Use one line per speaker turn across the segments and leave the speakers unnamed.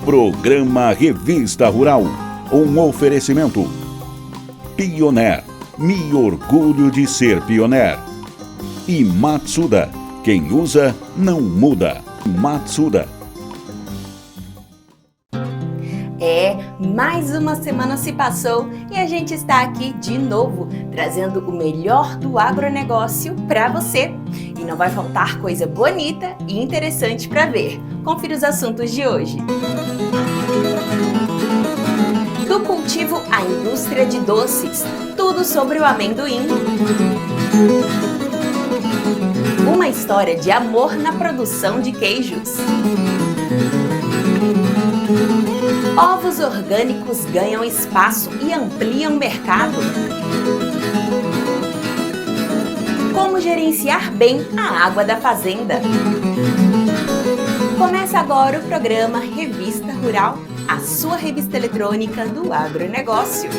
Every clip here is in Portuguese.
Programa Revista Rural. Um oferecimento. Pioneer. Me orgulho de ser Pioneer. E Matsuda. Quem usa, não muda. Matsuda.
Mais uma semana se passou e a gente está aqui de novo, trazendo o melhor do agronegócio para você. E não vai faltar coisa bonita e interessante para ver. Confira os assuntos de hoje. Do cultivo à indústria de doces, tudo sobre o amendoim. Uma história de amor na produção de queijos. Ovos orgânicos ganham espaço e ampliam o mercado. Como gerenciar bem a água da fazenda. Começa agora o programa Revista Rural, a sua revista eletrônica do agronegócio.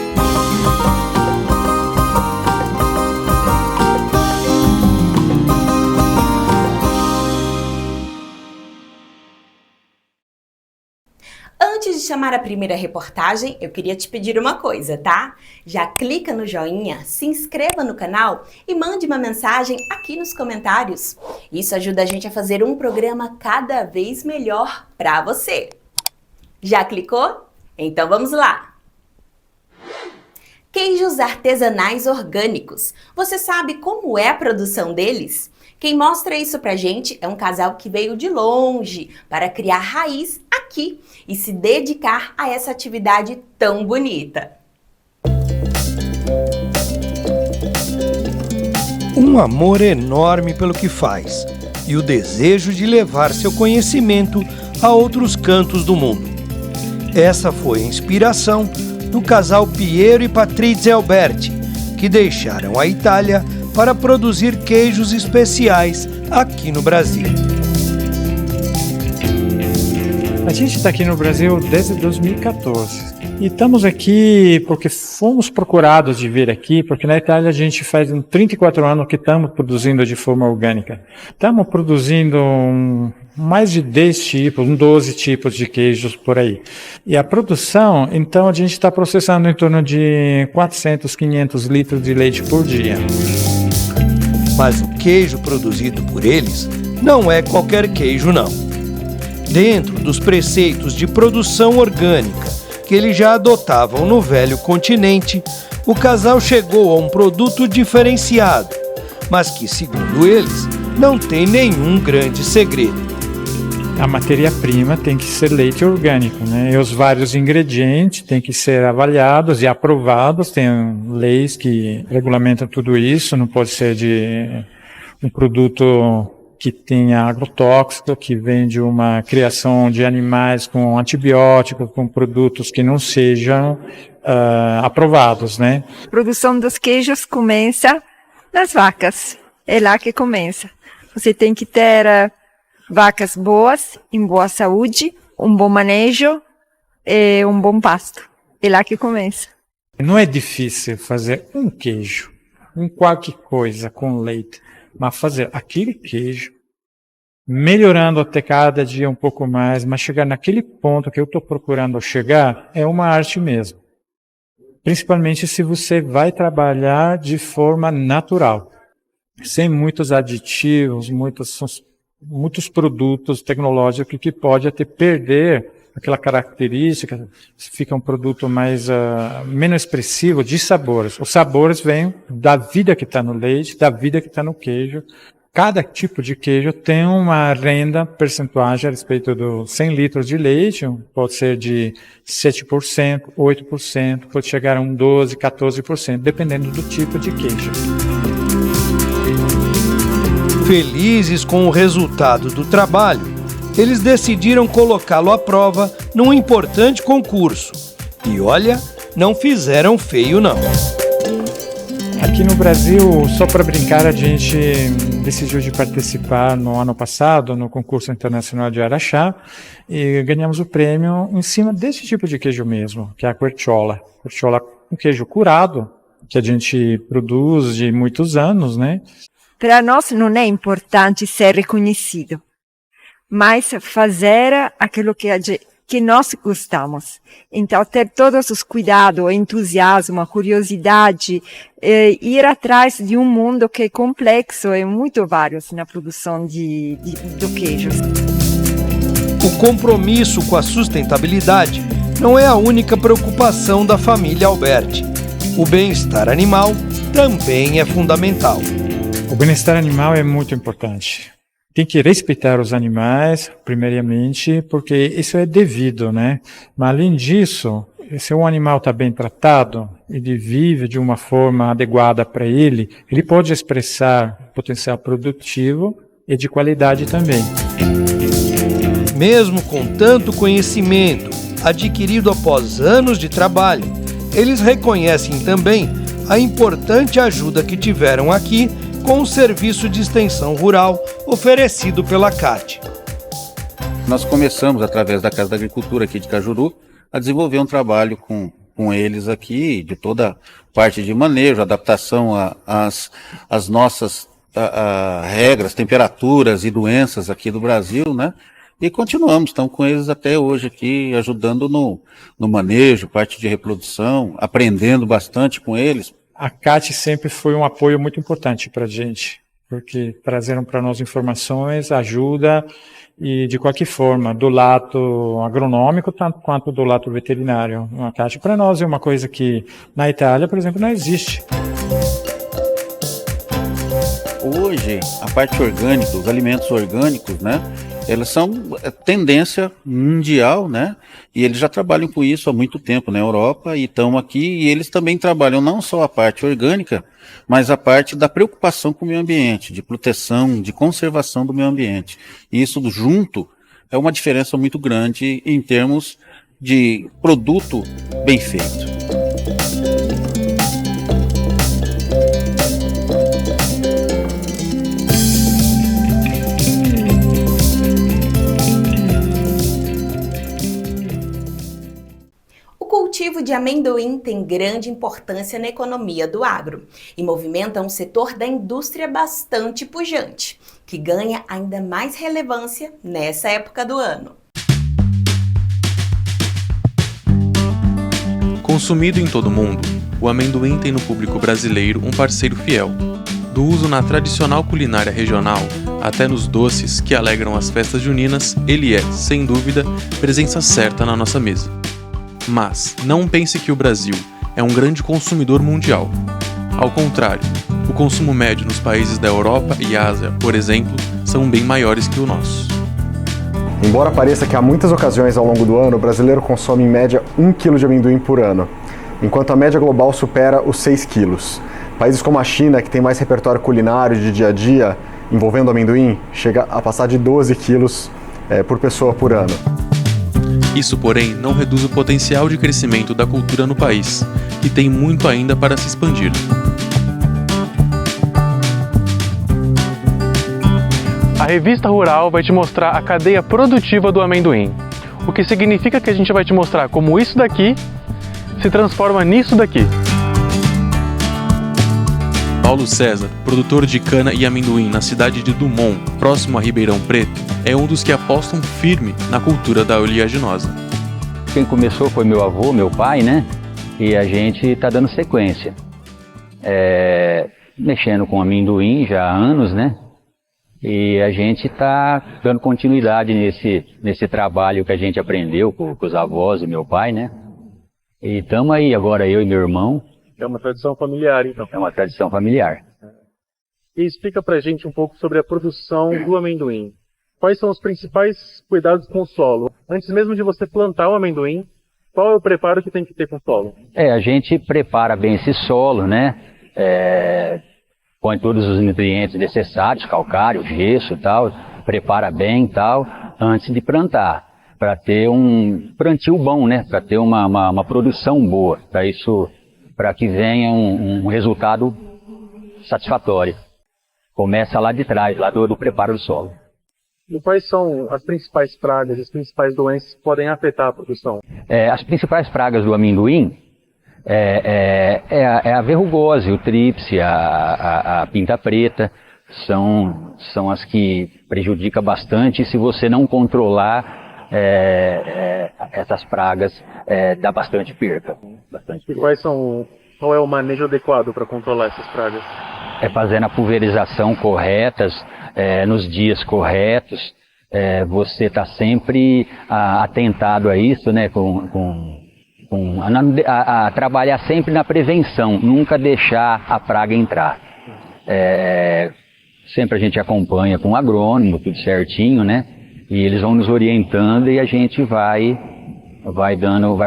Antes de chamar a primeira reportagem, eu queria te pedir uma coisa, tá? Já clica no joinha, se inscreva no canal e mande uma mensagem aqui nos comentários. Isso ajuda a gente a fazer um programa cada vez melhor para você. Já clicou? Então vamos lá! Queijos artesanais orgânicos. Você sabe como é a produção deles? Quem mostra isso pra gente é um casal que veio de longe para criar raiz aqui e se dedicar a essa atividade tão bonita.
Um amor enorme pelo que faz e o desejo de levar seu conhecimento a outros cantos do mundo. Essa foi a inspiração do casal Piero e Patrizia Alberti, que deixaram a Itália para produzir queijos especiais aqui no Brasil.
A gente está aqui no Brasil desde 2014 e estamos aqui porque fomos procurados de vir aqui, porque na Itália a gente faz 34 anos que estamos produzindo de forma orgânica. Estamos produzindo mais de 10 tipos, 12 tipos de queijos por aí. E a produção, então a gente está processando em torno de 400, 500 litros de leite por dia.
Mas o queijo produzido por eles não é qualquer queijo, não. Dentro dos preceitos de produção orgânica que eles já adotavam no velho continente, o casal chegou a um produto diferenciado, mas que, segundo eles, não tem nenhum grande segredo.
A matéria-prima tem que ser leite orgânico, né? E os vários ingredientes têm que ser avaliados e aprovados. Tem leis que regulamentam tudo isso. Não pode ser de um produto que tenha agrotóxico, que vem de uma criação de animais com antibióticos, com produtos que não sejam aprovados, né?
A produção dos queijos começa nas vacas. É lá que começa. Você tem que ter vacas boas, em boa saúde, um bom manejo e um bom pasto. É lá que começa.
Não é difícil fazer um queijo, qualquer coisa com leite, mas fazer aquele queijo, melhorando até cada dia um pouco mais, mas chegar naquele ponto que eu estou procurando chegar, é uma arte mesmo. Principalmente se você vai trabalhar de forma natural, sem muitos aditivos, muitos produtos tecnológicos que pode até perder aquela característica, fica um produto menos expressivo de sabores. Os sabores vêm da vida que está no leite, da vida que está no queijo. Cada tipo de queijo tem uma renda percentuagem a respeito dos 100 litros de leite, pode ser de 7%, 8%, pode chegar a 12%, 14%, dependendo do tipo de queijo.
Felizes com o resultado do trabalho, eles decidiram colocá-lo à prova num importante concurso. E olha, não fizeram feio não.
Aqui no Brasil, só para brincar, a gente decidiu de participar no ano passado no concurso internacional de Araxá e ganhamos o prêmio em cima desse tipo de queijo mesmo, que é a Querciola. Querciola, um queijo curado, que a gente produz de muitos anos, né?
Para nós não é importante ser reconhecido, mas fazer aquilo que que nós gostamos. Então, ter todos os cuidados, o entusiasmo, a curiosidade, ir atrás de um mundo que é complexo e muito vários na produção do queijo.
O compromisso com a sustentabilidade não é a única preocupação da família Alberti. O bem-estar animal também é fundamental.
O bem-estar animal é muito importante. Tem que respeitar os animais, primeiramente, porque isso é devido, né? Mas além disso, se um animal está bem tratado, ele vive de uma forma adequada para ele pode expressar potencial produtivo e de qualidade também.
Mesmo com tanto conhecimento adquirido após anos de trabalho, eles reconhecem também a importante ajuda que tiveram aqui com o serviço de extensão rural oferecido pela CAT.
Nós começamos, através da Casa da Agricultura aqui de Cajuru, a desenvolver um trabalho com eles aqui, de toda a parte de manejo, adaptação às nossas regras, temperaturas e doenças aqui do Brasil, né? E continuamos, estamos com eles até hoje aqui, ajudando no manejo, parte de reprodução, aprendendo bastante com eles.
A CAT sempre foi um apoio muito importante para a gente, porque trazeram para nós informações, ajuda, e de qualquer forma, do lado agronômico, tanto quanto do lado veterinário. A CAT para nós é uma coisa que na Itália, por exemplo, não existe.
Hoje, a parte orgânica, os alimentos orgânicos, né? Elas são tendência mundial, né? E eles já trabalham com isso há muito tempo na Europa e estão aqui, e eles também trabalham não só a parte orgânica, mas a parte da preocupação com o meio ambiente, de proteção, de conservação do meio ambiente. E isso junto é uma diferença muito grande em termos de produto bem feito.
O cultivo de amendoim tem grande importância na economia do agro e movimenta um setor da indústria bastante pujante, que ganha ainda mais relevância nessa época do ano.
Consumido em todo o mundo, o amendoim tem no público brasileiro um parceiro fiel. Do uso na tradicional culinária regional até nos doces que alegram as festas juninas, ele é, sem dúvida, presença certa na nossa mesa. Mas não pense que o Brasil é um grande consumidor mundial. Ao contrário, o consumo médio nos países da Europa e Ásia, por exemplo, são bem maiores que o nosso.
Embora pareça que há muitas ocasiões ao longo do ano, o brasileiro consome em média 1 kg de amendoim por ano, enquanto a média global supera os 6 quilos. Países como a China, que tem mais repertório culinário de dia a dia envolvendo amendoim, chega a passar de 12 quilos por pessoa por ano.
Isso, porém, não reduz o potencial de crescimento da cultura no país, que tem muito ainda para se expandir.
A revista Rural vai te mostrar a cadeia produtiva do amendoim, o que significa que a gente vai te mostrar como isso daqui se transforma nisso daqui.
Paulo César, produtor de cana e amendoim na cidade de Dumont, próximo a Ribeirão Preto, é um dos que apostam firme na cultura da oleaginosa.
Quem começou foi meu avô, meu pai, né? E a gente está dando sequência. Mexendo com amendoim já há anos, né? E a gente está dando continuidade nesse trabalho que a gente aprendeu com os avós e meu pai, né? E estamos aí agora, eu e meu irmão.
É uma tradição familiar, então.
É uma tradição familiar.
E explica pra gente um pouco sobre a produção do amendoim. Quais são os principais cuidados com o solo? Antes mesmo de você plantar o amendoim, qual é o preparo que tem que ter com o solo?
A gente prepara bem esse solo, né? Põe todos os nutrientes necessários, calcário, gesso e tal, prepara bem e tal, antes de plantar, para ter um plantio bom, né? Para ter uma produção boa, para que venha um resultado satisfatório. Começa lá de trás, lá do preparo do solo.
E quais são as principais pragas, as principais doenças que podem afetar a produção?
As principais pragas do amendoim é a verrugose, o tríplice, a pinta preta, são as que prejudicam bastante. Se você não controlar, essas pragas dá bastante perca.
E qual é o manejo adequado para controlar essas pragas?
É fazendo a pulverização correta, nos dias corretos. Você está sempre atentado a isso, né? A trabalhar sempre na prevenção, nunca deixar a praga entrar. Sempre a gente acompanha com o agrônomo, tudo certinho, né? E eles vão nos orientando e a gente vai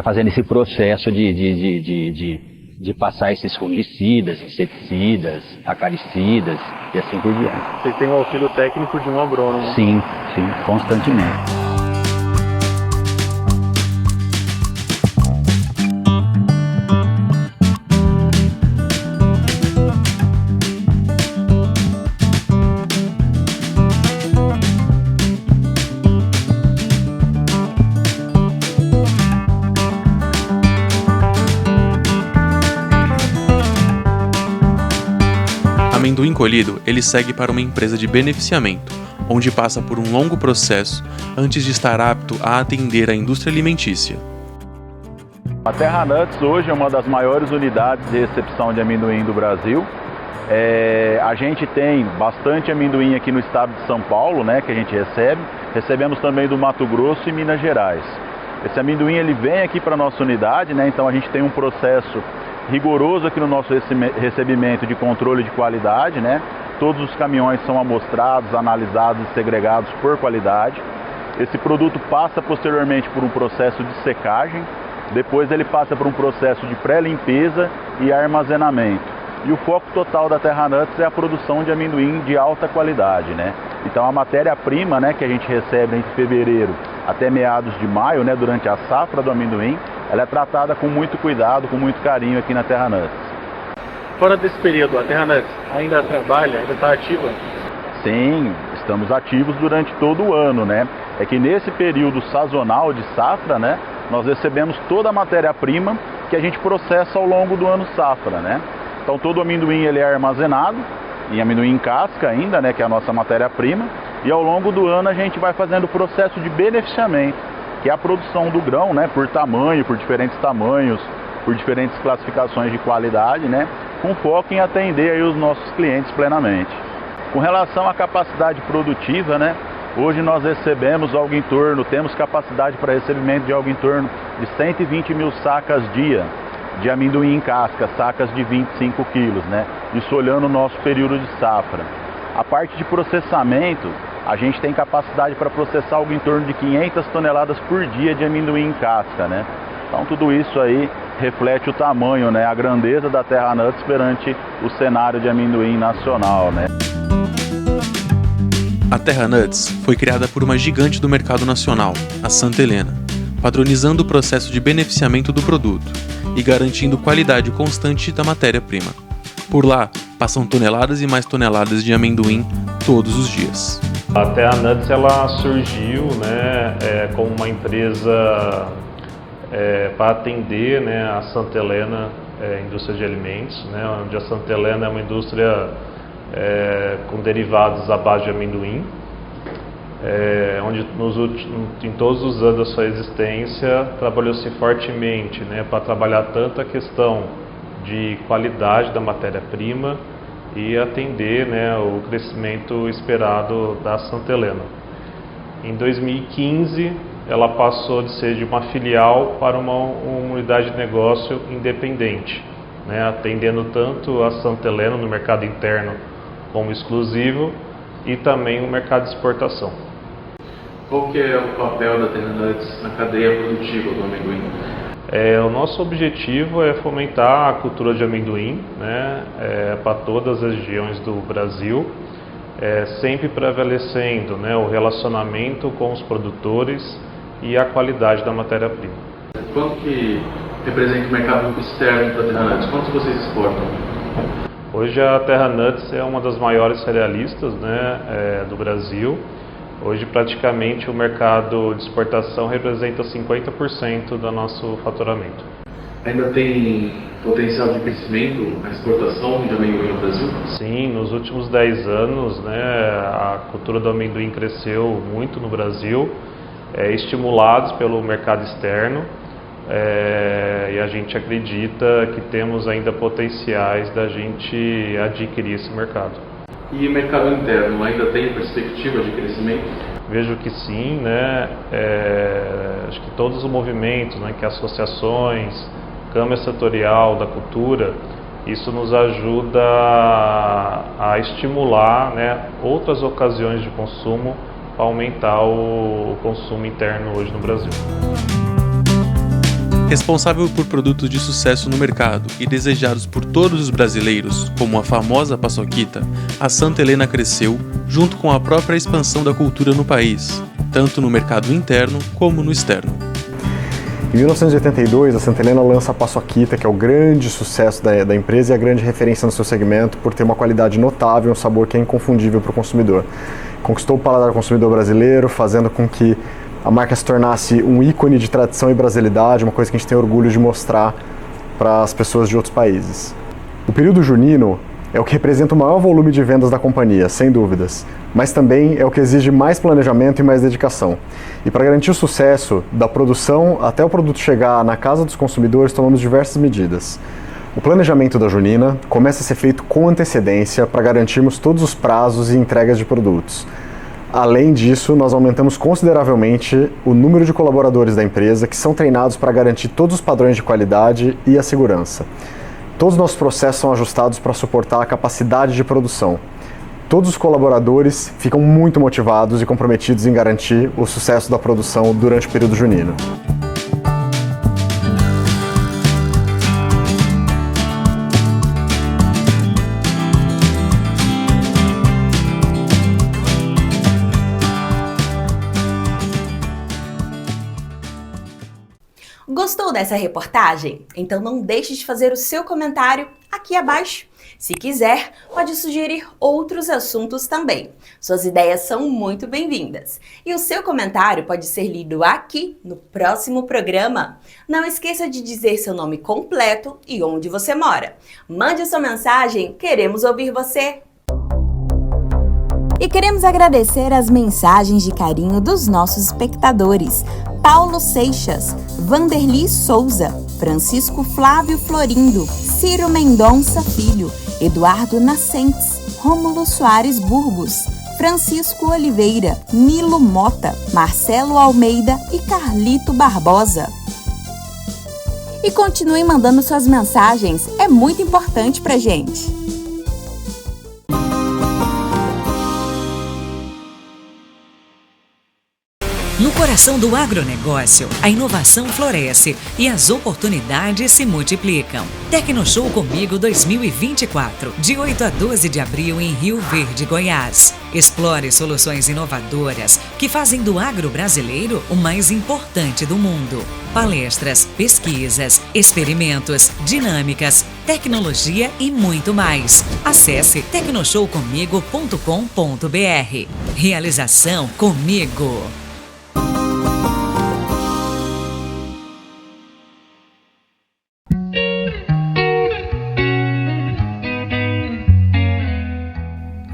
fazendo esse processo de passar esses fungicidas, inseticidas, acaricidas e assim por diante.
Vocês têm o auxílio técnico de um agrônomo?
Sim, constantemente.
Amendoim colhido, ele segue para uma empresa de beneficiamento, onde passa por um longo processo antes de estar apto a atender a indústria alimentícia.
A Terra Nuts hoje é uma das maiores unidades de recepção de amendoim do Brasil. A gente tem bastante amendoim aqui no estado de São Paulo, né, que a gente recebe. Recebemos também do Mato Grosso e Minas Gerais. Esse amendoim ele vem aqui para a nossa unidade, né, então a gente tem um processo rigoroso aqui no nosso recebimento de controle de qualidade, né? Todos os caminhões são amostrados, analisados e segregados por qualidade. Esse produto passa posteriormente por um processo de secagem, depois ele passa por um processo de pré-limpeza e armazenamento. E o foco total da Terra Nuts é a produção de amendoim de alta qualidade, né? Então a matéria-prima, né, que a gente recebe entre fevereiro até meados de maio, né, durante a safra do amendoim, ela é tratada com muito cuidado, com muito carinho aqui na Terra Nuts.
Fora desse período, a Terra Nuts ainda trabalha, ainda está ativa?
Sim, estamos ativos durante todo o ano, né? É que nesse período sazonal de safra, né, nós recebemos toda a matéria-prima que a gente processa ao longo do ano safra, né? Então todo o amendoim ele é armazenado, em amendoim em casca ainda, né, que é a nossa matéria-prima, e ao longo do ano a gente vai fazendo o processo de beneficiamento, que é a produção do grão, né, por tamanho, por diferentes tamanhos, por diferentes classificações de qualidade, né, com foco em atender aí os nossos clientes plenamente. Com relação à capacidade produtiva, né, hoje nós recebemos algo em torno, temos capacidade para recebimento de algo em torno de 120 mil sacas dia de amendoim em casca, sacas de 25 quilos, né, isso olhando o nosso período de safra. A parte de processamento, a gente tem capacidade para processar algo em torno de 500 toneladas por dia de amendoim em casca, né? Então tudo isso aí reflete o tamanho, né, a grandeza da Terra Nuts perante o cenário de amendoim nacional, né?
A Terra Nuts foi criada por uma gigante do mercado nacional, a Santa Helena, padronizando o processo de beneficiamento do produto e garantindo qualidade constante da matéria-prima. Por lá, passam toneladas e mais toneladas de amendoim todos os dias.
A Terra Nuts ela surgiu, né, como uma empresa para atender, né, a Santa Helena indústria de alimentos, né, onde a Santa Helena é uma indústria com derivados à base de amendoim, onde em todos os anos da sua existência trabalhou-se fortemente, né, para trabalhar tanto a questão de qualidade da matéria-prima e atender, né, o crescimento esperado da Santa Helena. Em 2015, ela passou de ser de uma filial para uma unidade de negócio independente, né, atendendo tanto a Santa Helena no mercado interno como exclusivo e também no mercado de exportação.
Qual que é o papel da Terra Nuts na cadeia produtiva do amendoim?
O nosso objetivo é fomentar a cultura de amendoim, né, para todas as regiões do Brasil, sempre prevalecendo, né, o relacionamento com os produtores e a qualidade da matéria-prima.
Quanto que representa o mercado externo da Terra Nuts? Quanto vocês exportam?
Hoje a Terra Nuts é uma das maiores cerealistas, né, do Brasil. Hoje praticamente o mercado de exportação representa 50% do nosso faturamento.
Ainda tem potencial de crescimento a exportação de amendoim no Brasil?
Sim, nos últimos 10 anos, né, a cultura do amendoim cresceu muito no Brasil. estimulados pelo mercado externo, e a gente acredita que temos ainda potenciais da gente adquirir esse mercado.
E o mercado interno ainda tem perspectiva de crescimento?
Vejo que sim, né? Acho que todos os movimentos, né, que associações, Câmara Setorial da Cultura, isso nos ajuda a estimular, né, outras ocasiões de consumo para aumentar o consumo interno hoje no Brasil.
Responsável por produtos de sucesso no mercado e desejados por todos os brasileiros, como a famosa paçoquita, a Santa Helena cresceu junto com a própria expansão da cultura no país, tanto no mercado interno como no externo.
Em 1982, a Santa Helena lança a paçoquita, que é o grande sucesso da empresa e a grande referência no seu segmento por ter uma qualidade notável e um sabor que é inconfundível para o consumidor. Conquistou o paladar do consumidor brasileiro, fazendo com que a marca se tornasse um ícone de tradição e brasilidade, uma coisa que a gente tem orgulho de mostrar para as pessoas de outros países. O período junino é o que representa o maior volume de vendas da companhia, sem dúvidas, mas também é o que exige mais planejamento e mais dedicação. E para garantir o sucesso da produção até o produto chegar na casa dos consumidores, tomamos diversas medidas. O planejamento da junina começa a ser feito com antecedência para garantirmos todos os prazos e entregas de produtos. Além disso, nós aumentamos consideravelmente o número de colaboradores da empresa que são treinados para garantir todos os padrões de qualidade e a segurança. Todos os nossos processos são ajustados para suportar a capacidade de produção. Todos os colaboradores ficam muito motivados e comprometidos em garantir o sucesso da produção durante o período junino.
Gostou dessa reportagem? Então não deixe de fazer o seu comentário aqui abaixo. Se quiser, pode sugerir outros assuntos também. Suas ideias são muito bem-vindas. E o seu comentário pode ser lido aqui no próximo programa. Não esqueça de dizer seu nome completo e onde você mora. Mande sua mensagem, queremos ouvir você! E queremos agradecer as mensagens de carinho dos nossos espectadores. Paulo Seixas, Vanderli Souza, Francisco Flávio Florindo, Ciro Mendonça Filho, Eduardo Nascentes, Rômulo Soares Burgos, Francisco Oliveira, Nilo Mota, Marcelo Almeida e Carlito Barbosa. E continue mandando suas mensagens, é muito importante pra gente.
No coração do agronegócio, a inovação floresce e as oportunidades se multiplicam. Tecnoshow Comigo 2024, de 8 a 12 de abril em Rio Verde, Goiás. Explore soluções inovadoras que fazem do agro brasileiro o mais importante do mundo. Palestras, pesquisas, experimentos, dinâmicas, tecnologia e muito mais. Acesse tecnoshowcomigo.com.br. Realização Comigo.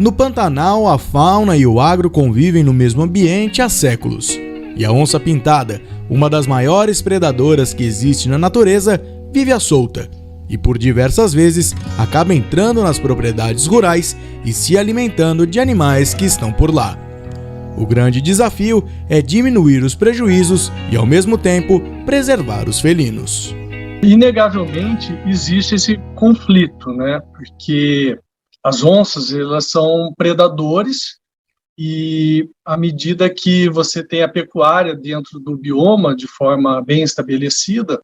No Pantanal, a fauna e o agro convivem no mesmo ambiente há séculos. E a onça-pintada, uma das maiores predadoras que existe na natureza, vive à solta e por diversas vezes acaba entrando nas propriedades rurais e se alimentando de animais que estão por lá. O grande desafio é diminuir os prejuízos e, ao mesmo tempo, preservar os felinos.
Inegavelmente existe esse conflito, né? Porque as onças, elas são predadores e à medida que você tem a pecuária dentro do bioma de forma bem estabelecida,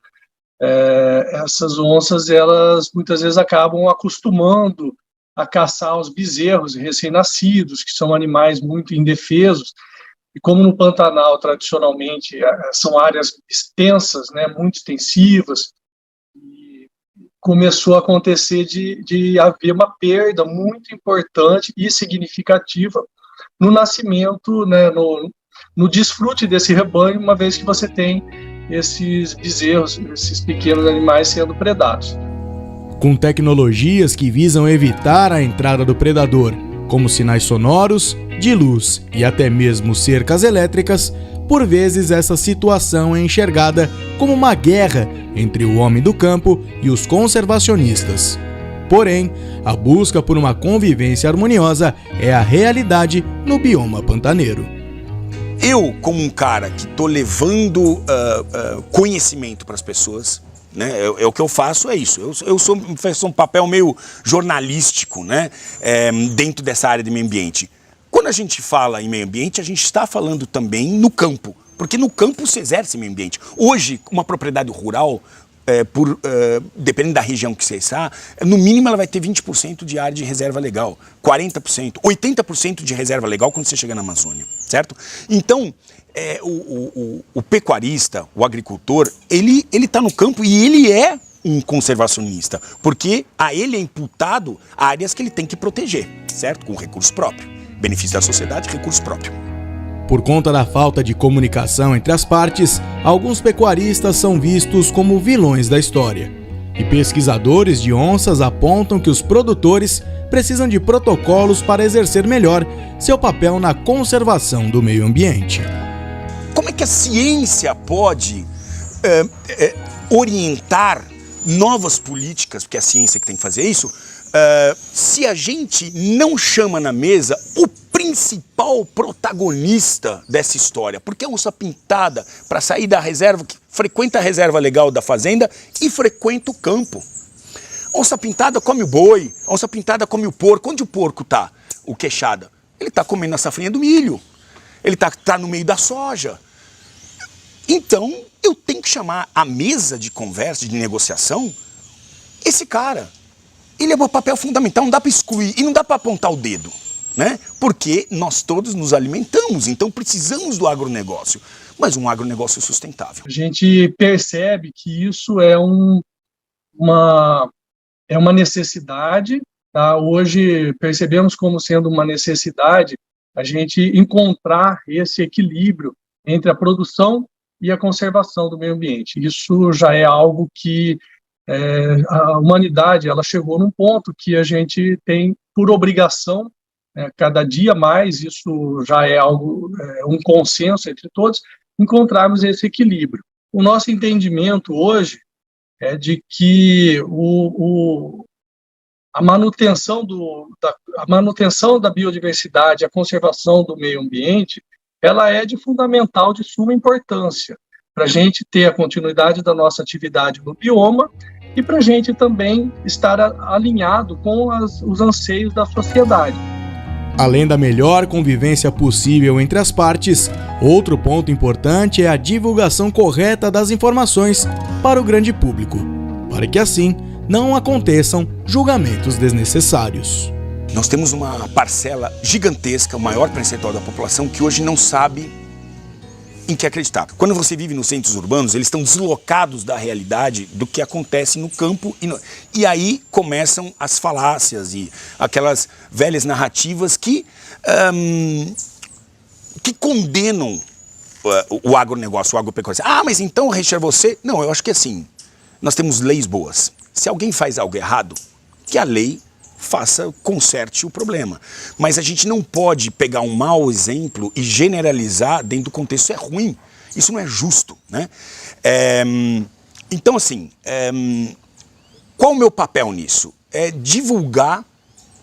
essas onças, elas muitas vezes acabam acostumando a caçar os bezerros recém-nascidos, que são animais muito indefesos. E como no Pantanal, tradicionalmente, são áreas extensas, né, muito extensivas, começou a acontecer de haver uma perda muito importante e significativa no nascimento, né, no desfrute desse rebanho, uma vez que você tem esses bezerros, esses pequenos animais sendo predados.
Com tecnologias que visam evitar a entrada do predador, como sinais sonoros, de luz e até mesmo cercas elétricas, Por vezes, essa situação é enxergada como uma guerra entre o homem do campo e os conservacionistas. Porém, a busca por uma convivência harmoniosa é a realidade no bioma pantaneiro.
Eu, como um cara que estou levando conhecimento para as pessoas, né, o que eu faço é isso. Eu sou um papel meio jornalístico, né, dentro dessa área de meio ambiente. Quando a gente fala em meio ambiente, a gente está falando também no campo, porque no campo se exerce meio ambiente. Hoje, uma propriedade rural, dependendo da região que você está, no mínimo ela vai ter 20% de área de reserva legal, 40%, 80% de reserva legal quando você chega na Amazônia, certo? Então, o pecuarista, o agricultor, ele está no campo e ele é um conservacionista, porque a ele é imputado áreas que ele tem que proteger, certo? Com recurso próprio. Benefício da sociedade, recurso próprio.
Por conta da falta de comunicação entre as partes, alguns pecuaristas são vistos como vilões da história. E pesquisadores de onças apontam que os produtores precisam de protocolos para exercer melhor seu papel na conservação do meio ambiente.
Como é que a ciência pode orientar novas políticas, porque é a ciência que tem que fazer isso, se a gente não chama na mesa o principal protagonista dessa história? Porque a onça pintada, para sair da reserva, que frequenta a reserva legal da fazenda e frequenta o campo. A onça pintada come o boi, a onça pintada come o porco. Onde o porco tá? O queixada. Ele tá comendo a safrinha do milho. Ele tá no meio da soja. Então, eu tenho que chamar a mesa de conversa, de negociação, esse cara. Ele é um papel fundamental, não dá para excluir e não dá para apontar o dedo, né? Porque nós todos nos alimentamos, então precisamos do agronegócio, mas um agronegócio sustentável.
A gente percebe que isso é uma necessidade, tá? Hoje percebemos como sendo uma necessidade a gente encontrar esse equilíbrio entre a produção e a conservação do meio ambiente. Isso já é algo que a humanidade ela chegou num ponto que a gente tem por obrigação, cada dia mais, isso já é algo, um consenso entre todos, encontrarmos esse equilíbrio. O nosso entendimento hoje é de que a manutenção da biodiversidade, a conservação do meio ambiente, ela é de fundamental, de suma importância para a gente ter a continuidade da nossa atividade no bioma e para a gente também estar alinhado com os anseios da sociedade.
Além da melhor convivência possível entre as partes, outro ponto importante é a divulgação correta das informações para o grande público, para que assim não aconteçam julgamentos desnecessários.
Nós temos uma parcela gigantesca, o maior percentual da população, que hoje não sabe em que acreditar. Quando você vive nos centros urbanos, eles estão deslocados da realidade do que acontece no campo. E aí começam as falácias e aquelas velhas narrativas que condenam o agronegócio, o agropecuário. Ah, mas então, Richard, você... Não, eu acho que assim, nós temos leis boas. Se alguém faz algo errado, que a lei conserte o problema. Mas a gente não pode pegar um mau exemplo e generalizar dentro do contexto. Isso é ruim, isso não é justo, né? Então, assim, qual o meu papel nisso? É divulgar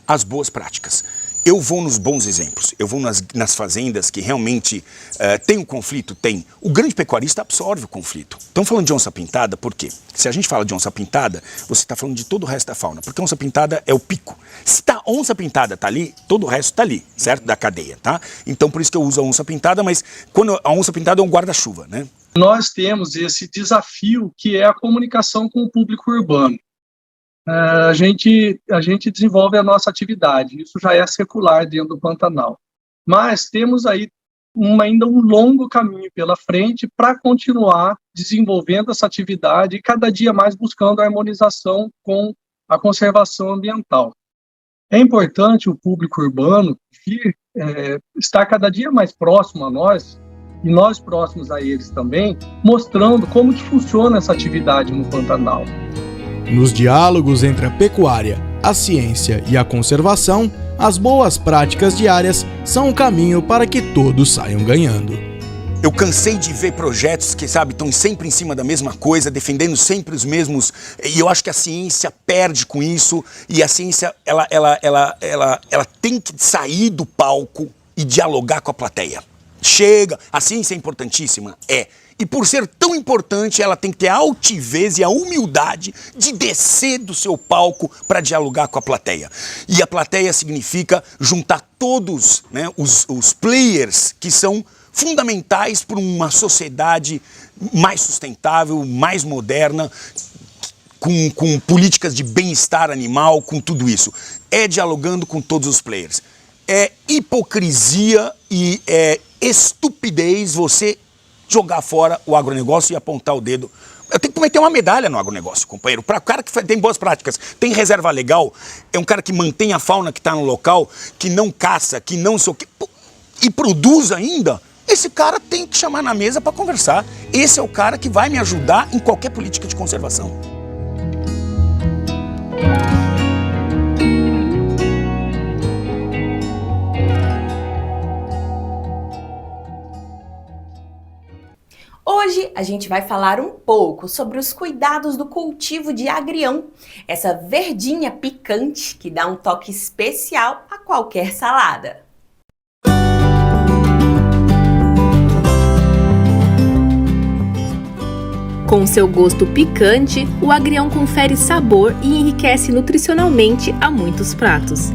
as boas práticas. Eu vou nos bons exemplos, eu vou nas fazendas que realmente tem um conflito, tem. O grande pecuarista absorve o conflito. Estamos falando de onça pintada, por quê? Se a gente fala de onça pintada, você está falando de todo o resto da fauna, porque a onça pintada é o pico. Se a onça pintada está ali, todo o resto está ali, certo? Da cadeia, tá? Então por isso que eu uso a onça pintada, mas quando a onça pintada é um guarda-chuva, né?
Nós temos esse desafio que é a comunicação com o público urbano. A gente desenvolve a nossa atividade, isso já é secular dentro do Pantanal. Mas temos aí ainda um longo caminho pela frente para continuar desenvolvendo essa atividade e cada dia mais buscando a harmonização com a conservação ambiental. É importante o público urbano estar cada dia mais próximo a nós, e nós próximos a eles também, mostrando como que funciona essa atividade no Pantanal.
Nos diálogos entre a pecuária, a ciência e a conservação, as boas práticas diárias são o caminho para que todos saiam ganhando.
Eu cansei de ver projetos que, sabe, estão sempre em cima da mesma coisa, defendendo sempre os mesmos. E eu acho que a ciência perde com isso. E a ciência, ela tem que sair do palco e dialogar com a plateia. Chega, a ciência é importantíssima? É. E por ser tão importante, ela tem que ter a altivez e a humildade de descer do seu palco para dialogar com a plateia. E a plateia significa juntar todos, né, os players que são fundamentais para uma sociedade mais sustentável, mais moderna, com políticas de bem-estar animal, com tudo isso. É dialogando com todos os players. É hipocrisia e é estupidez você jogar fora o agronegócio e apontar o dedo. Eu tenho que meter uma medalha no agronegócio, companheiro. Para o cara que tem boas práticas, tem reserva legal, é um cara que mantém a fauna que está no local, que não caça, que não sei o quê, e produz ainda. Esse cara tem que chamar na mesa para conversar. Esse é o cara que vai me ajudar em qualquer política de conservação.
Hoje a gente vai falar um pouco sobre os cuidados do cultivo de agrião, essa verdinha picante que dá um toque especial a qualquer salada.
Com seu gosto picante, o agrião confere sabor e enriquece nutricionalmente a muitos pratos,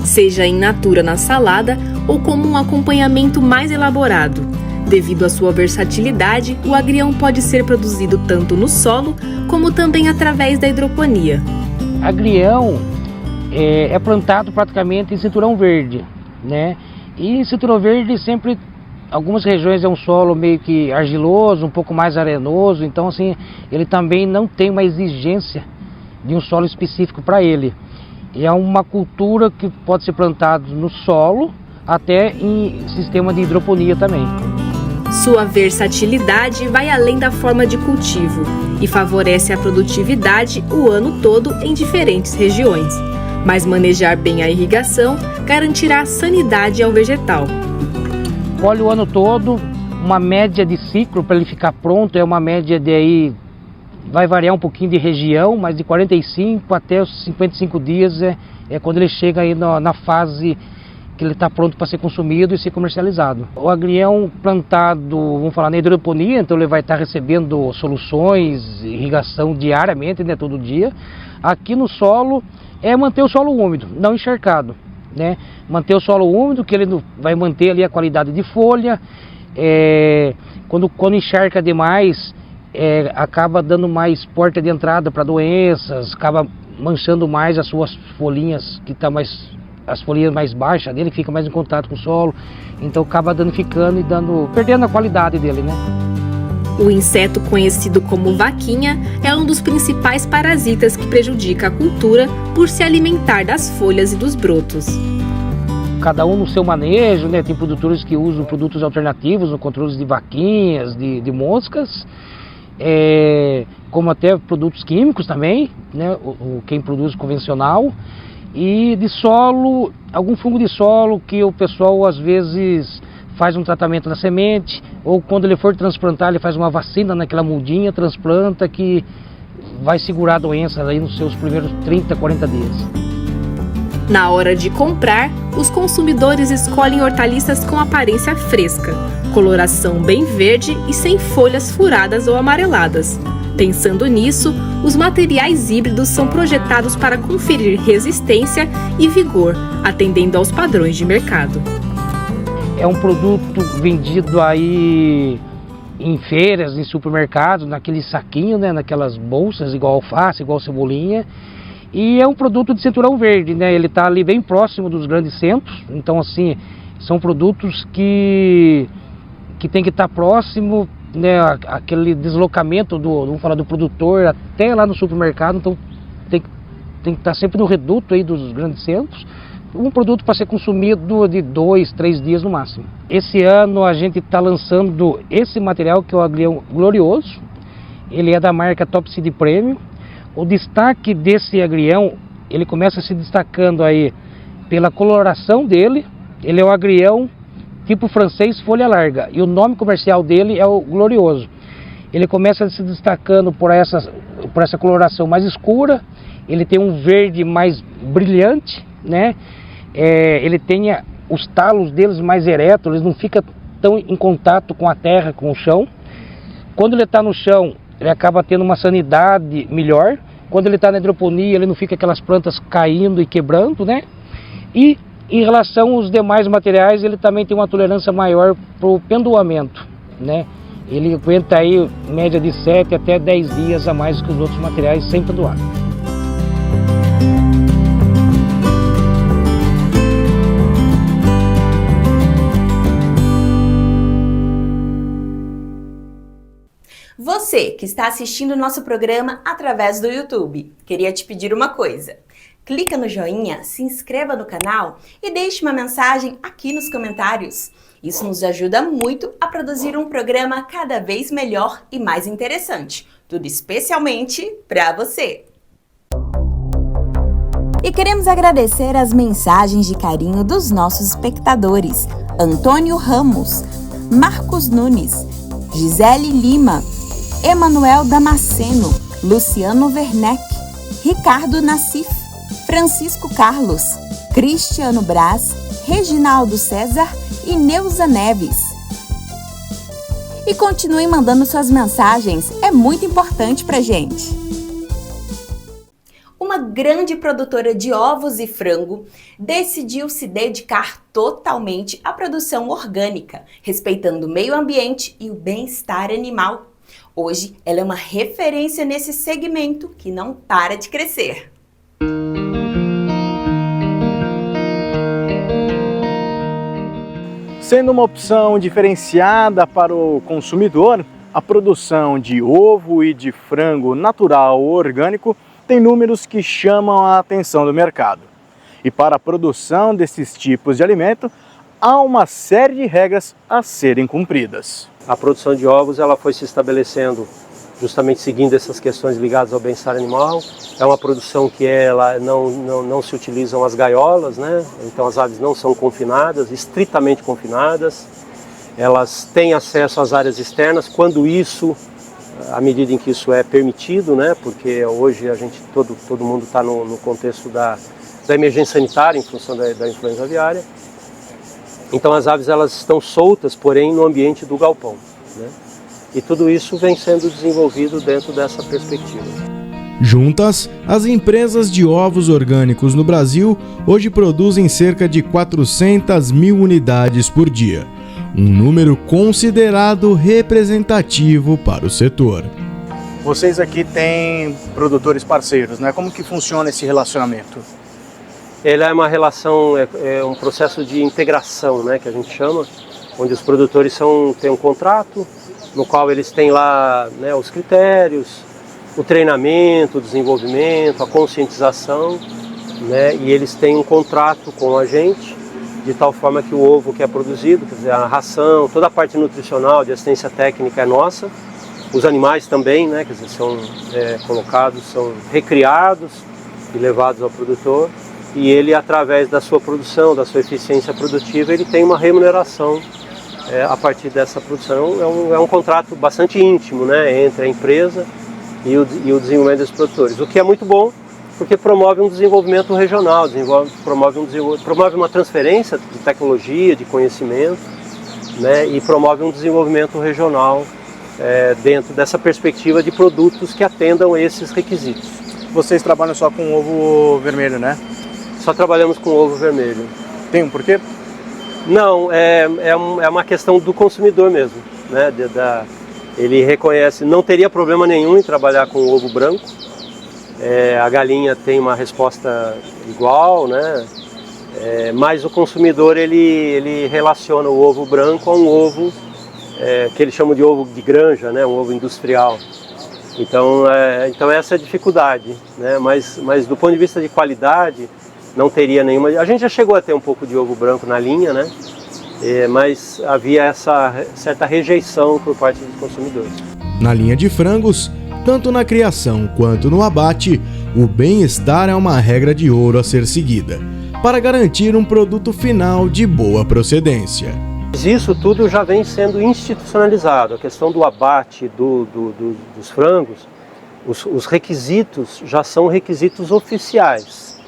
seja in natura na salada ou como um acompanhamento mais elaborado. Devido à sua versatilidade, o agrião pode ser produzido tanto no solo, como também através da hidroponia.
Agrião é plantado praticamente em cinturão verde, né? E em cinturão verde sempre, algumas regiões é um solo meio que argiloso, um pouco mais arenoso, então assim, ele também não tem uma exigência de um solo específico para ele. E é uma cultura que pode ser plantada no solo, até em sistema de hidroponia também.
Sua versatilidade vai além da forma de cultivo e favorece a produtividade o ano todo em diferentes regiões. Mas manejar bem a irrigação garantirá a sanidade ao vegetal.
Colhe o ano todo, uma média de ciclo para ele ficar pronto é uma média de aí, vai variar um pouquinho de região, mas de 45 até os 55 dias é quando ele chega aí na fase que ele está pronto para ser consumido e ser comercializado. O agrião plantado, vamos falar, na hidroponia, então ele vai estar recebendo soluções, irrigação diariamente, né, todo dia. Aqui no solo é manter o solo úmido, não encharcado, né? Manter o solo úmido, que ele vai manter ali a qualidade de folha. Quando encharca demais, acaba dando mais porta de entrada para doenças, acaba manchando mais as suas folhinhas que está mais... as folhinhas mais baixas dele, que fica mais em contato com o solo, então acaba danificando e perdendo a qualidade dele, né?
O inseto conhecido como vaquinha é um dos principais parasitas que prejudica a cultura por se alimentar das folhas e dos brotos.
Cada um no seu manejo, né? Tem produtores que usam produtos alternativos no controle de vaquinhas, de moscas, como até produtos químicos também, né? Quem produz convencional. E de solo, algum fungo de solo que o pessoal às vezes faz um tratamento na semente, ou quando ele for transplantar, ele faz uma vacina naquela mudinha, transplanta, que vai segurar a doença aí nos seus primeiros 30, 40 dias.
Na hora de comprar, os consumidores escolhem hortaliças com aparência fresca, coloração bem verde e sem folhas furadas ou amareladas. Pensando nisso, os materiais híbridos são projetados para conferir resistência e vigor, atendendo aos padrões de mercado.
É um produto vendido aí em feiras, em supermercados, naquele saquinho, né, naquelas bolsas, igual alface, igual cebolinha. E é um produto de cinturão verde, né? Ele está ali bem próximo dos grandes centros, então assim, são produtos que tem que estar próximo, né, aquele deslocamento vamos falar, do produtor até lá no supermercado, então tem que estar sempre no reduto aí dos grandes centros, um produto para ser consumido de 2, 3 dias no máximo. Esse ano a gente está lançando esse material que é o agrião glorioso, ele é da marca Top Seed Premium. O destaque desse agrião, ele começa se destacando aí pela coloração dele, ele é o agrião tipo francês folha larga, e o nome comercial dele é o Glorioso. Ele começa se destacando por essa coloração mais escura, ele tem um verde mais brilhante, né? Ele tem os talos deles mais eretos, eles não ficam tão em contato com a terra, com o chão. Quando ele está no chão, ele acaba tendo uma sanidade melhor. Quando ele está na hidroponia, ele não fica aquelas plantas caindo e quebrando, né? E em relação aos demais materiais, ele também tem uma tolerância maior para o pendoamento, né? Ele aguenta aí média de 7 até 10 dias a mais que os outros materiais sem pendoar.
Você que está assistindo o nosso programa através do YouTube, queria te pedir uma coisa. Clica no joinha, se inscreva no canal e deixe uma mensagem aqui nos comentários. Isso nos ajuda muito a produzir um programa cada vez melhor e mais interessante. Tudo especialmente para você. E queremos agradecer as mensagens de carinho dos nossos espectadores. Antônio Ramos, Marcos Nunes, Gisele Lima, Emanuel Damasceno, Luciano Werneck, Ricardo Nassif, Francisco Carlos, Cristiano Braz, Reginaldo César e Neuza Neves. E continue mandando suas mensagens, é muito importante pra gente. Uma grande produtora de ovos e frango decidiu se dedicar totalmente à produção orgânica, respeitando o meio ambiente e o bem-estar animal. Hoje, ela é uma referência nesse segmento que não para de crescer.
Sendo uma opção diferenciada para o consumidor, a produção de ovo e de frango natural ou orgânico tem números que chamam a atenção do mercado. E para a produção desses tipos de alimento, há uma série de regras a serem cumpridas.
A produção de ovos ela foi se estabelecendo justamente seguindo essas questões ligadas ao bem-estar animal. É uma produção que não se utilizam as gaiolas, né? Então as aves não são confinadas, estritamente confinadas. Elas têm acesso às áreas externas quando isso, à medida em que isso é permitido, né? Porque hoje todo mundo está no contexto da emergência sanitária em função da influenza aviária. Então as aves elas estão soltas, porém no ambiente do galpão, né? E tudo isso vem sendo desenvolvido dentro dessa perspectiva.
Juntas, as empresas de ovos orgânicos no Brasil hoje produzem cerca de 400 mil unidades por dia, um número considerado representativo para o setor.
Vocês aqui têm produtores parceiros, né? Como que funciona esse relacionamento?
Ele é uma relação, é um processo de integração, né, que a gente chama, onde os produtores têm um contrato, no qual eles têm lá, né, os critérios, o treinamento, o desenvolvimento, a conscientização, né, e eles têm um contrato com a gente, de tal forma que o ovo que é produzido, quer dizer, a ração, toda a parte nutricional, de assistência técnica é nossa, os animais também, né, quer dizer, são colocados, são recriados e levados ao produtor. E ele, através da sua produção, da sua eficiência produtiva, ele tem uma remuneração a partir dessa produção. É um contrato bastante íntimo, né, entre a empresa e o desenvolvimento dos produtores. O que é muito bom, porque promove um desenvolvimento regional, promove uma transferência de tecnologia, de conhecimento, né, e promove um desenvolvimento regional dentro dessa perspectiva de produtos que atendam esses requisitos.
Vocês trabalham só com ovo vermelho, né?
Só trabalhamos com ovo vermelho.
Tem um porquê?
Não, é uma questão do consumidor mesmo, né? Ele reconhece, não teria problema nenhum em trabalhar com ovo branco. A galinha tem uma resposta igual, né? Mas o consumidor ele relaciona o ovo branco a um ovo que eles chamam de ovo de granja, né? Um ovo industrial. Então essa é a dificuldade, né? Mas do ponto de vista de qualidade, não teria nenhuma. A gente já chegou a ter um pouco de ovo branco na linha, né? Mas havia essa certa rejeição por parte dos consumidores.
Na linha de frangos, tanto na criação quanto no abate, o bem-estar é uma regra de ouro a ser seguida, para garantir um produto final de boa procedência.
Isso tudo já vem sendo institucionalizado. A questão do abate dos frangos, os requisitos já são requisitos oficiais,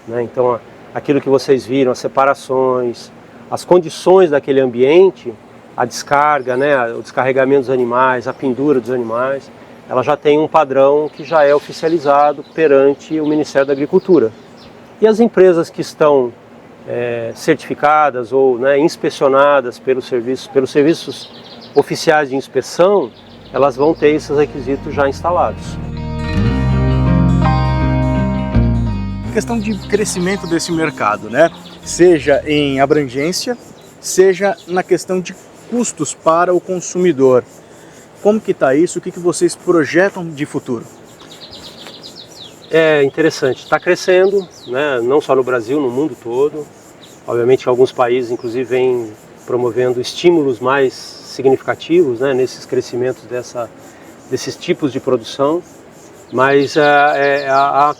né? Então, aquilo que vocês viram, as separações, as condições daquele ambiente, a descarga, né, o descarregamento dos animais, a pendura dos animais, ela já tem um padrão que já é oficializado perante o Ministério da Agricultura. E as empresas que estão certificadas ou, né, inspecionadas pelos serviços oficiais de inspeção, elas vão ter esses requisitos já instalados.
Questão de crescimento desse mercado, né? Seja em abrangência, seja na questão de custos para o consumidor. Como que está isso? O que vocês projetam de futuro?
É interessante, está crescendo, né? Não só no Brasil, no mundo todo. Obviamente alguns países, inclusive, vêm promovendo estímulos mais significativos, né, nesses crescimentos desses tipos de produção, mas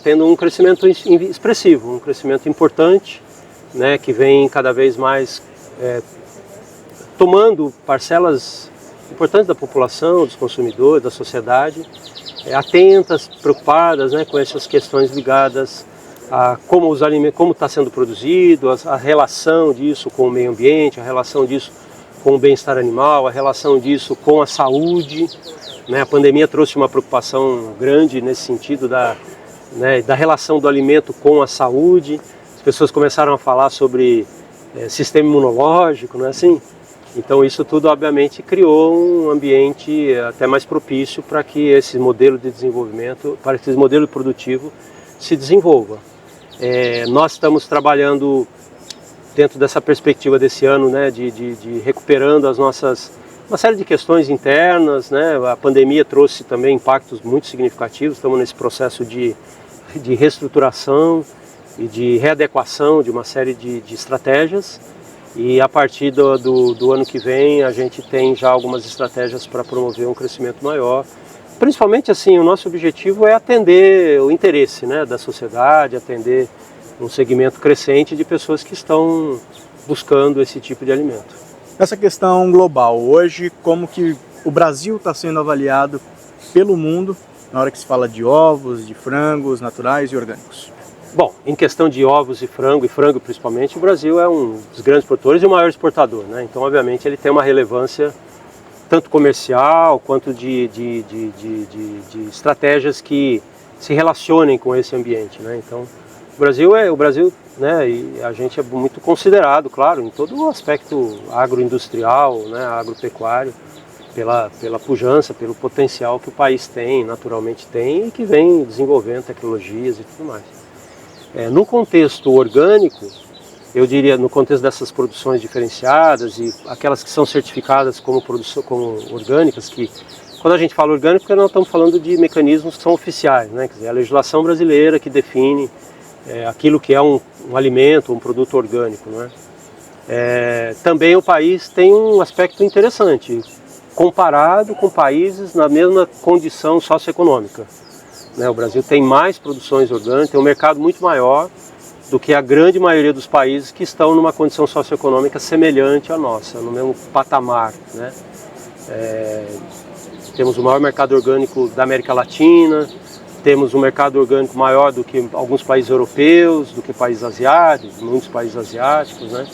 tendo um crescimento expressivo, um crescimento importante, né, que vem cada vez mais tomando parcelas importantes da população, dos consumidores, da sociedade, atentas, preocupadas, né, com essas questões ligadas a como os alimentos, como está sendo produzido, a relação disso com o meio ambiente, a relação disso com o bem-estar animal, a relação disso com a saúde, né? A pandemia trouxe uma preocupação grande nesse sentido da relação do alimento com a saúde. As pessoas começaram a falar sobre sistema imunológico, não é assim? Então isso tudo obviamente criou um ambiente até mais propício para que esse modelo de desenvolvimento, para que esse modelo produtivo se desenvolva. Nós estamos trabalhando dentro dessa perspectiva desse ano, né, de recuperando uma série de questões internas, né? A pandemia trouxe também impactos muito significativos, estamos nesse processo de reestruturação e de readequação de uma série de estratégias, e a partir do ano que vem a gente tem já algumas estratégias para promover um crescimento maior. Principalmente assim, o nosso objetivo é atender o interesse, né, da sociedade, atender um segmento crescente de pessoas que estão buscando esse tipo de alimento.
Essa questão global, hoje, como que o Brasil está sendo avaliado pelo mundo na hora que se fala de ovos, de frangos naturais e orgânicos?
Bom, em questão de ovos e frango principalmente, o Brasil é um dos grandes produtores e o maior exportador, né? Então, obviamente, ele tem uma relevância tanto comercial quanto de estratégias que se relacionem com esse ambiente, né? Então, o Brasil, né, e a gente é muito considerado, claro, em todo o aspecto agroindustrial, né, agropecuário, pela pujança, pelo potencial que o país tem, naturalmente tem, e que vem desenvolvendo tecnologias e tudo mais. No contexto orgânico, eu diria, no contexto dessas produções diferenciadas e aquelas que são certificadas como orgânicas, que quando a gente fala orgânico, nós estamos falando de mecanismos que são oficiais, né? Quer dizer, a legislação brasileira que define aquilo que é um alimento, um produto orgânico, né? Também o país tem um aspecto interessante, comparado com países na mesma condição socioeconômica, né? O Brasil tem mais produções orgânicas, tem um mercado muito maior do que a grande maioria dos países que estão numa condição socioeconômica semelhante à nossa, no mesmo patamar, né? Temos o maior mercado orgânico da América Latina, temos um mercado orgânico maior do que alguns países europeus, do que países asiáticos, muitos países asiáticos, né?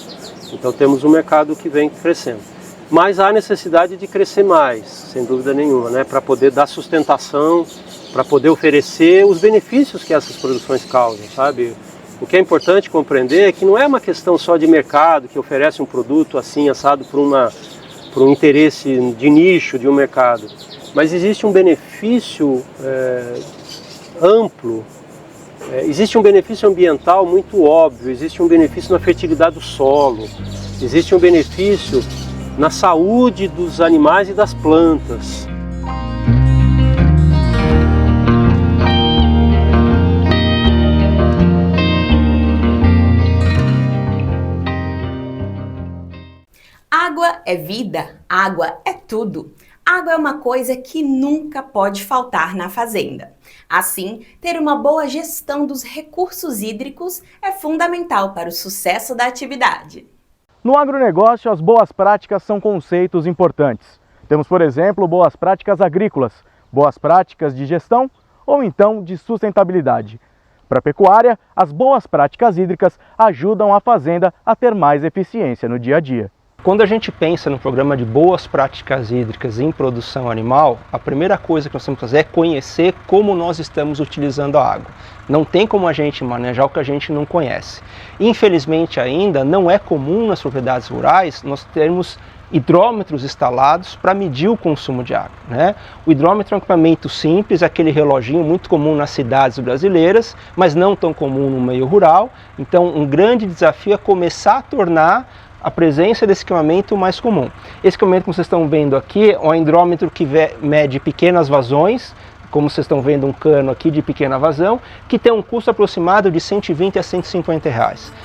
Então temos um mercado que vem crescendo. Mas há necessidade de crescer mais, sem dúvida nenhuma, né? Para poder dar sustentação, para poder oferecer os benefícios que essas produções causam, sabe? O que é importante compreender é que não é uma questão só de mercado que oferece um produto assim, assado por um interesse de nicho de um mercado, mas existe um benefício amplo, existe um benefício ambiental muito óbvio, existe um benefício na fertilidade do solo, existe um benefício na saúde dos animais e das plantas.
Água é vida, água é tudo. Água é uma coisa que nunca pode faltar na fazenda. Assim, ter uma boa gestão dos recursos hídricos é fundamental para o sucesso da atividade.
No agronegócio, as boas práticas são conceitos importantes. Temos, por exemplo, boas práticas agrícolas, boas práticas de gestão ou então de sustentabilidade. Para a pecuária, as boas práticas hídricas ajudam a fazenda a ter mais eficiência no dia a dia.
Quando a gente pensa no programa de boas práticas hídricas em produção animal, a primeira coisa que nós temos que fazer é conhecer como nós estamos utilizando a água. Não tem como a gente manejar o que a gente não conhece. Infelizmente ainda não é comum nas propriedades rurais nós termos hidrômetros instalados para medir o consumo de água, né? O hidrômetro é um equipamento simples, aquele reloginho muito comum nas cidades brasileiras, mas não tão comum no meio rural. Então um grande desafio é começar a tornar a presença desse equipamento mais comum. Esse equipamento que vocês estão vendo aqui é um hidrômetro que mede pequenas vazões, como vocês estão vendo um cano aqui de pequena vazão, que tem um custo aproximado de R$ 120 a R$ 150.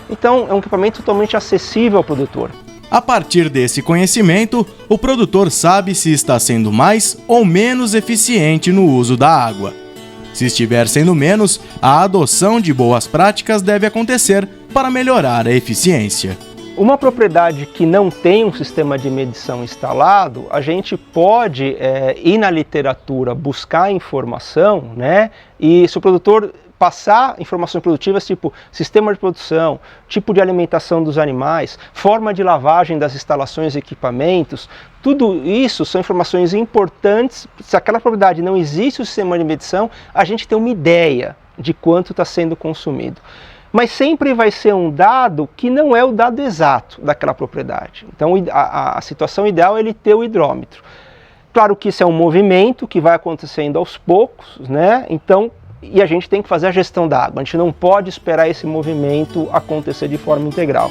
Então é um equipamento totalmente acessível ao produtor.
A partir desse conhecimento, o produtor sabe se está sendo mais ou menos eficiente no uso da água. Se estiver sendo menos, a adoção de boas práticas deve acontecer para melhorar a eficiência.
Uma propriedade que não tem um sistema de medição instalado, a gente pode ir na literatura buscar informação, né? E se o produtor passar informações produtivas tipo sistema de produção, tipo de alimentação dos animais, forma de lavagem das instalações e equipamentos, tudo isso são informações importantes. Se aquela propriedade não existe o sistema de medição, a gente tem uma ideia de quanto está sendo consumido. Mas sempre vai ser um dado que não é o dado exato daquela propriedade. Então a situação ideal é ele ter o hidrômetro. Claro que isso é um movimento que vai acontecendo aos poucos, né? Então, e a gente tem que fazer a gestão da água. A gente não pode esperar esse movimento acontecer de forma integral.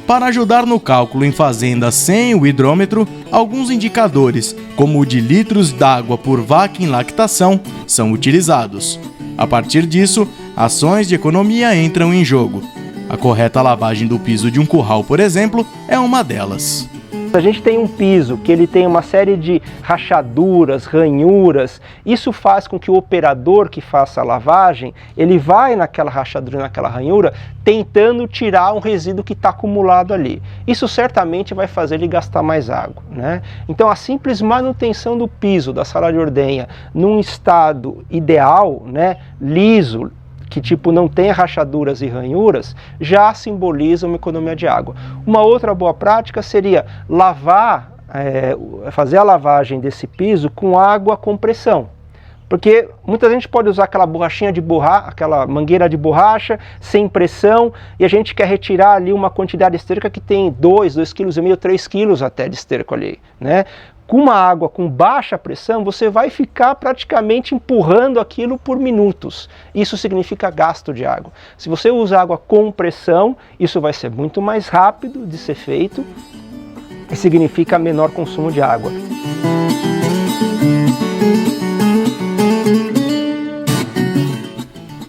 Para ajudar no cálculo em fazendas sem o hidrômetro, alguns indicadores, como o de litros d'água por vaca em lactação, são utilizados. A partir disso, ações de economia entram em jogo. A correta lavagem do piso de um curral, por exemplo, é uma delas.
A gente tem um piso que ele tem uma série de rachaduras, ranhuras. Isso faz com que o operador que faça a lavagem, ele vai naquela rachadura, naquela ranhura, tentando tirar um resíduo que está acumulado ali. Isso certamente vai fazer ele gastar mais água, né? Então a simples manutenção do piso da sala de ordenha num estado ideal, né, liso, que tipo não tem rachaduras e ranhuras, já simboliza uma economia de água. Uma outra boa prática seria fazer a lavagem desse piso com água com pressão. Porque muita gente pode usar aquela borrachinha de borracha, aquela mangueira de borracha, sem pressão, e a gente quer retirar ali uma quantidade de esterco que tem 2,5 kg, 3 kg até de esterco ali, né? Com uma água com baixa pressão, você vai ficar praticamente empurrando aquilo por minutos. Isso significa gasto de água. Se você usa água com pressão, isso vai ser muito mais rápido de ser feito e significa menor consumo de água.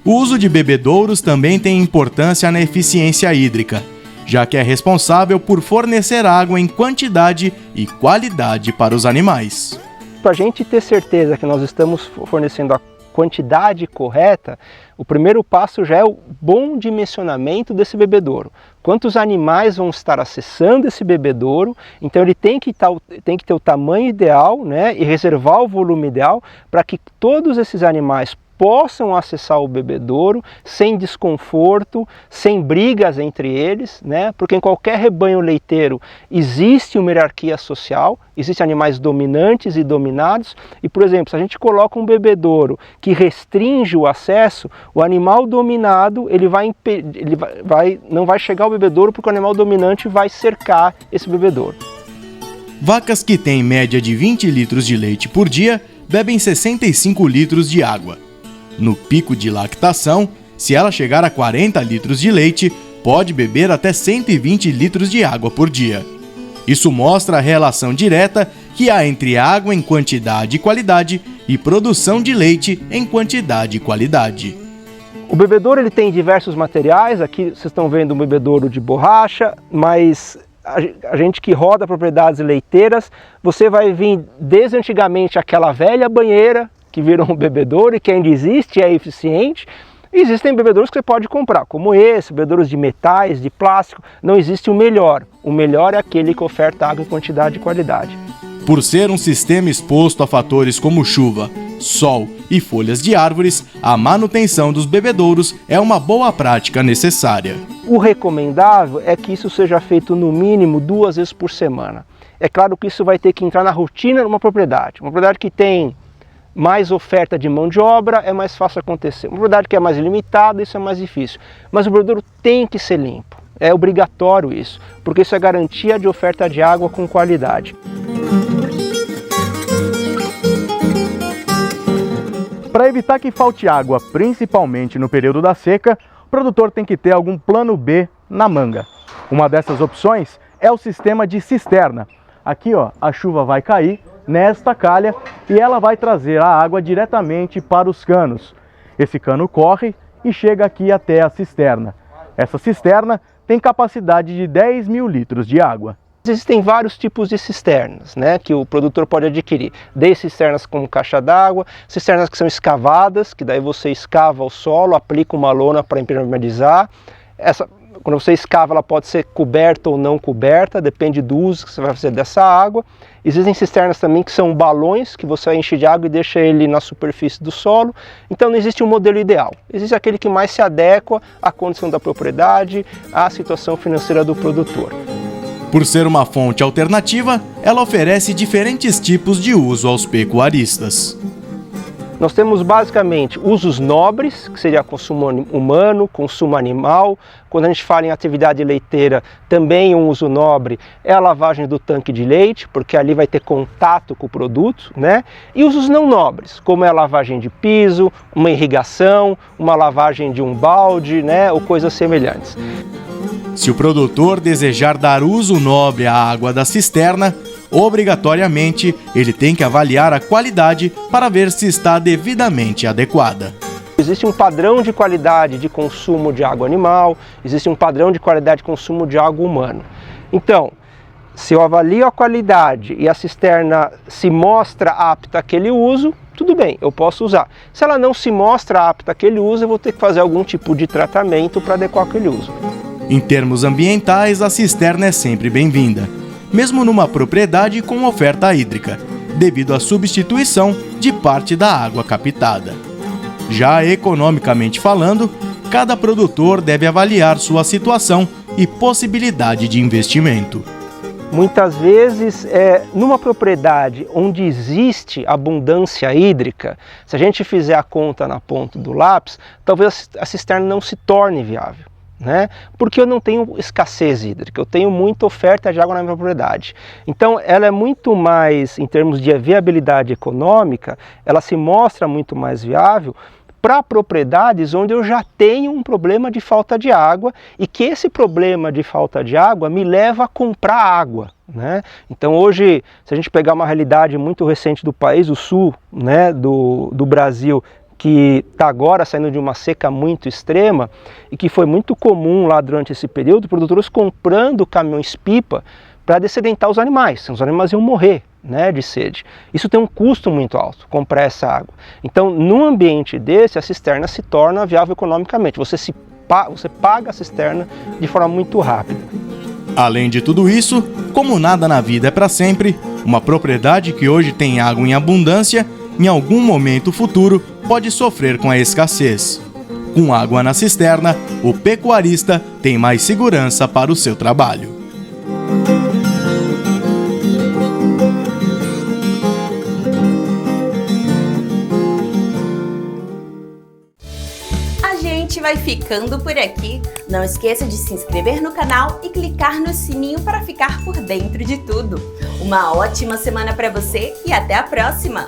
O uso de bebedouros também tem importância na eficiência hídrica, já que é responsável por fornecer água em quantidade e qualidade para os animais.
Para a gente ter certeza que nós estamos fornecendo a quantidade correta, o primeiro passo já é o bom dimensionamento desse bebedouro. Quantos animais vão estar acessando esse bebedouro, então ele tem que ter o tamanho ideal, né, e reservar o volume ideal para que todos esses animais possam acessar o bebedouro sem desconforto, sem brigas entre eles, né? Porque em qualquer rebanho leiteiro existe uma hierarquia social, existem animais dominantes e dominados, e por exemplo, se a gente coloca um bebedouro que restringe o acesso, o animal dominado não vai chegar ao bebedouro porque o animal dominante vai cercar esse bebedouro.
Vacas que têm média de 20 litros de leite por dia bebem 65 litros de água. No pico de lactação, se ela chegar a 40 litros de leite, pode beber até 120 litros de água por dia. Isso mostra a relação direta que há entre água em quantidade e qualidade e produção de leite em quantidade e qualidade.
O bebedouro ele tem diversos materiais, aqui vocês estão vendo um bebedouro de borracha, mas a gente que roda propriedades leiteiras, você vai vir desde antigamente aquela velha banheira, que virou um bebedouro e que ainda existe, é eficiente, E existem bebedouros que você pode comprar, como esse, bebedouros de metais, de plástico. Não existe o melhor é aquele que oferta água em quantidade e qualidade.
Por ser um sistema exposto a fatores como chuva, sol e folhas de árvores, a manutenção dos bebedouros é uma boa prática necessária.
O recomendável é que isso seja feito no mínimo 2 vezes por semana. É claro que isso vai ter que entrar na rotina de uma propriedade. Uma propriedade que tem mais oferta de mão de obra é mais fácil acontecer. Uma propriedade que é mais limitada, isso é mais difícil. Mas o bebedouro tem que ser limpo. É obrigatório isso, porque isso é garantia de oferta de água com qualidade.
Para evitar que falte água, principalmente no período da seca, o produtor tem que ter algum plano B na manga. Uma dessas opções é o sistema de cisterna. Aqui, ó, a chuva vai cair nesta calha e ela vai trazer a água diretamente para os canos. Esse cano corre e chega aqui até a cisterna. Essa cisterna tem capacidade de 10 mil litros de água.
Existem vários tipos de cisternas, né, que o produtor pode adquirir. Desde cisternas como caixa d'água, cisternas que são escavadas, que daí você escava o solo, aplica uma lona para impermeabilizar. Quando você escava, ela pode ser coberta ou não coberta, depende do uso que você vai fazer dessa água. Existem cisternas também que são balões, que você enche de água e deixa ele na superfície do solo. Então não existe um modelo ideal. Existe aquele que mais se adequa à condição da propriedade, à situação financeira do produtor.
Por ser uma fonte alternativa, ela oferece diferentes tipos de uso aos pecuaristas.
Nós temos basicamente usos nobres, que seria consumo humano, consumo animal. Quando a gente fala em atividade leiteira, também um uso nobre é a lavagem do tanque de leite, porque ali vai ter contato com o produto, né? E usos não nobres, como é a lavagem de piso, uma irrigação, uma lavagem de um balde, né? Ou coisas semelhantes.
Se o produtor desejar dar uso nobre à água da cisterna, obrigatoriamente ele tem que avaliar a qualidade para ver se está devidamente adequada.
Existe um padrão de qualidade de consumo de água animal, existe um padrão de qualidade de consumo de água humano. Então, se eu avalio a qualidade e a cisterna se mostra apta àquele uso, tudo bem, eu posso usar. Se ela não se mostra apta àquele uso, eu vou ter que fazer algum tipo de tratamento para adequar aquele uso.
Em termos ambientais, a cisterna é sempre bem-vinda, mesmo numa propriedade com oferta hídrica, devido à substituição de parte da água captada. Já economicamente falando, cada produtor deve avaliar sua situação e possibilidade de investimento.
Muitas vezes, numa propriedade onde existe abundância hídrica, se a gente fizer a conta na ponta do lápis, talvez a cisterna não se torne viável. Né? Porque eu não tenho escassez hídrica, eu tenho muita oferta de água na minha propriedade. Então ela é muito mais, em termos de viabilidade econômica, ela se mostra muito mais viável para propriedades onde eu já tenho um problema de falta de água e que esse problema de falta de água me leva a comprar água. Né? Então hoje, se a gente pegar uma realidade muito recente do país, o sul, né, do Brasil, que está agora saindo de uma seca muito extrema e que foi muito comum lá durante esse período, produtores comprando caminhões-pipa para dessedentar os animais. Os animais iam morrer, né, de sede. Isso tem um custo muito alto, comprar essa água. Então, num ambiente desse, a cisterna se torna viável economicamente. Você paga a cisterna de forma muito rápida.
Além de tudo isso, como nada na vida é para sempre, uma propriedade que hoje tem água em abundância, em algum momento futuro, pode sofrer com a escassez. Com água na cisterna, o pecuarista tem mais segurança para o seu trabalho.
A gente vai ficando por aqui. Não esqueça de se inscrever no canal e clicar no sininho para ficar por dentro de tudo. Uma ótima semana para você e até a próxima!